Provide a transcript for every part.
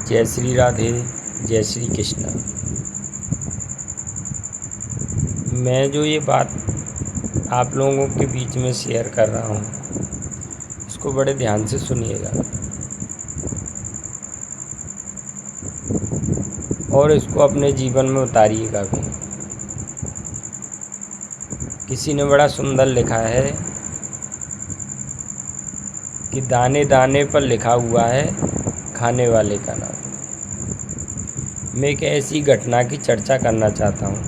जय श्री राधे, जय श्री कृष्ण। मैं जो ये बात आप लोगों के बीच में शेयर कर रहा हूँ, इसको बड़े ध्यान से सुनिएगा और इसको अपने जीवन में उतारिएगा भी। किसी ने बड़ा सुंदर लिखा है कि दाने दाने पर लिखा हुआ है खाने वाले का नाम। मैं एक ऐसी घटना की चर्चा करना चाहता हूँ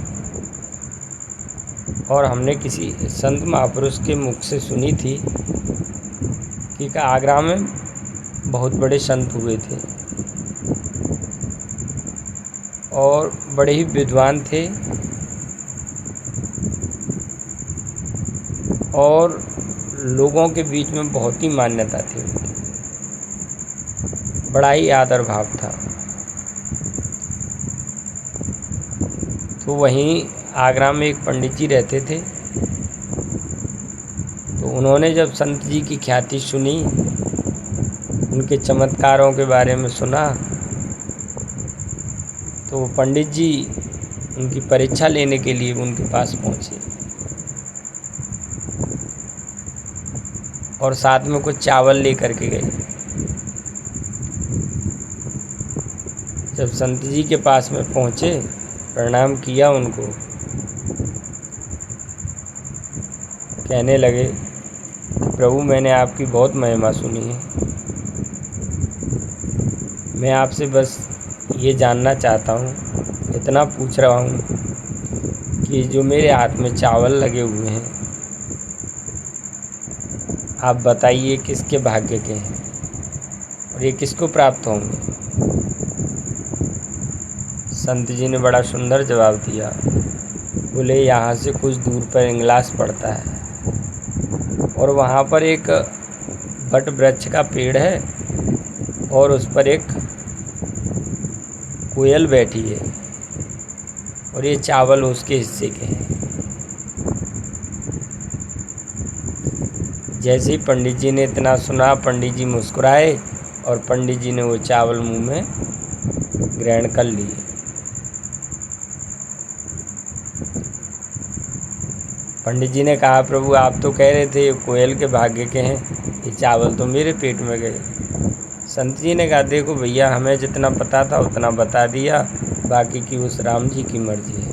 और हमने किसी संत महापुरुष के मुख से सुनी थी कि आगरा में बहुत बड़े संत हुए थे और बड़े ही विद्वान थे और लोगों के बीच में बहुत ही मान्यता थी उनकी, बड़ा ही आदर भाव था। तो वहीं आगरा में एक पंडित जी रहते थे। तो उन्होंने जब संत जी की ख्याति सुनी, उनके चमत्कारों के बारे में सुना, तो वो पंडित जी उनकी परीक्षा लेने के लिए उनके पास पहुँचे और साथ में कुछ चावल लेकर के गए। जब संत जी के पास में पहुँचे, प्रणाम किया उनको, कहने लगे कि प्रभु, मैंने आपकी बहुत महिमा सुनी है। मैं आपसे बस ये जानना चाहता हूँ, इतना पूछ रहा हूँ कि जो मेरे हाथ में चावल लगे हुए हैं, आप बताइए किसके भाग्य के हैं और ये किसको प्राप्त होंगे। संत जी ने बड़ा सुंदर जवाब दिया। बोले, यहाँ से कुछ दूर पर इंग्लास पड़ता है और वहाँ पर एक बट वृक्ष का पेड़ है और उस पर एक कोयल बैठी है और ये चावल उसके हिस्से के हैं। जैसे ही पंडित जी ने इतना सुना, पंडित जी मुस्कुराए और पंडित जी ने वो चावल मुंह में ग्रहण कर लिए। पंडित जी ने कहा, प्रभु, आप तो कह रहे थे ये कोयल के भाग्य के हैं, ये चावल तो मेरे पेट में गए। संत जी ने कहा, देखो भैया, हमें जितना पता था उतना बता दिया, बाकी की उस राम जी की मर्जी है।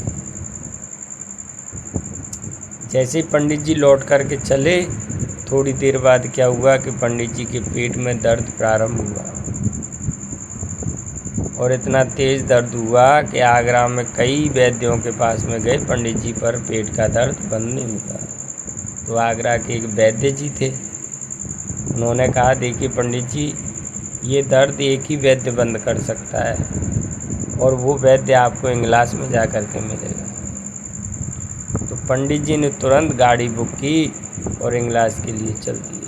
जैसे ही पंडित जी लौट करके चले, थोड़ी देर बाद क्या हुआ कि पंडित जी के पेट में दर्द प्रारंभ हुआ और इतना तेज़ दर्द हुआ कि आगरा में कई वैद्यों के पास में गए, पंडित जी पर पेट का दर्द बंद नहीं हुआ। तो आगरा के एक वैद्य जी थे, उन्होंने कहा, देखिए पंडित जी, ये दर्द एक ही वैद्य बंद कर सकता है और वो वैद्य आपको इंग्लास में जा कर के मिलेगा। तो पंडित जी ने तुरंत गाड़ी बुक की और इंग्लास के लिए चल दिए।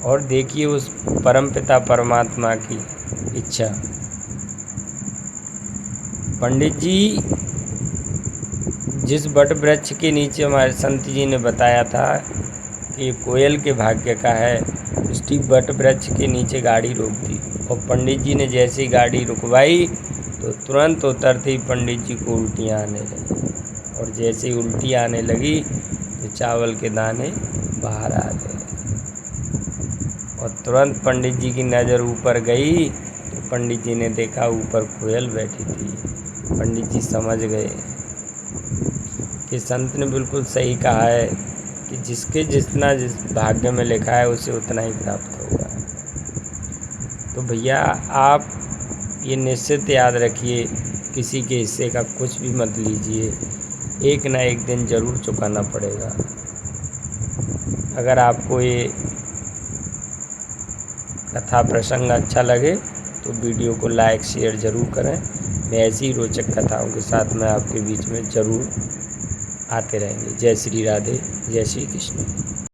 और देखिए उस परमपिता परमात्मा की इच्छा। पंडित जी जिस बट वृक्ष के नीचे हमारे संत जी ने बताया था कि कोयल के भाग्य का है, उसकी बट वृक्ष के नीचे गाड़ी रोक दी और पंडित जी ने जैसे ही गाड़ी रुकवाई तो तुरंत उतरते ही पंडित जी को उल्टियाँ आने लगी और जैसे ही उल्टी आने लगी तो चावल के दाने बाहर आ गए और तुरंत पंडित जी की नज़र ऊपर गई तो पंडित जी ने देखा ऊपर कोयल बैठी थी। पंडित जी समझ गए कि संत ने बिल्कुल सही कहा है कि जिसके जितना जिस भाग्य में लिखा है उसे उतना ही प्राप्त होगा। तो भैया, आप ये निश्चित याद रखिए, किसी के हिस्से का कुछ भी मत लीजिए, एक ना एक दिन ज़रूर चुकाना पड़ेगा। अगर आपको ये कथा प्रसंग अच्छा लगे तो वीडियो को लाइक शेयर ज़रूर करें। मैं ऐसी ही रोचक कथाओं के साथ में आपके बीच में ज़रूर आते रहेंगे। जय श्री राधे, जय श्री कृष्ण।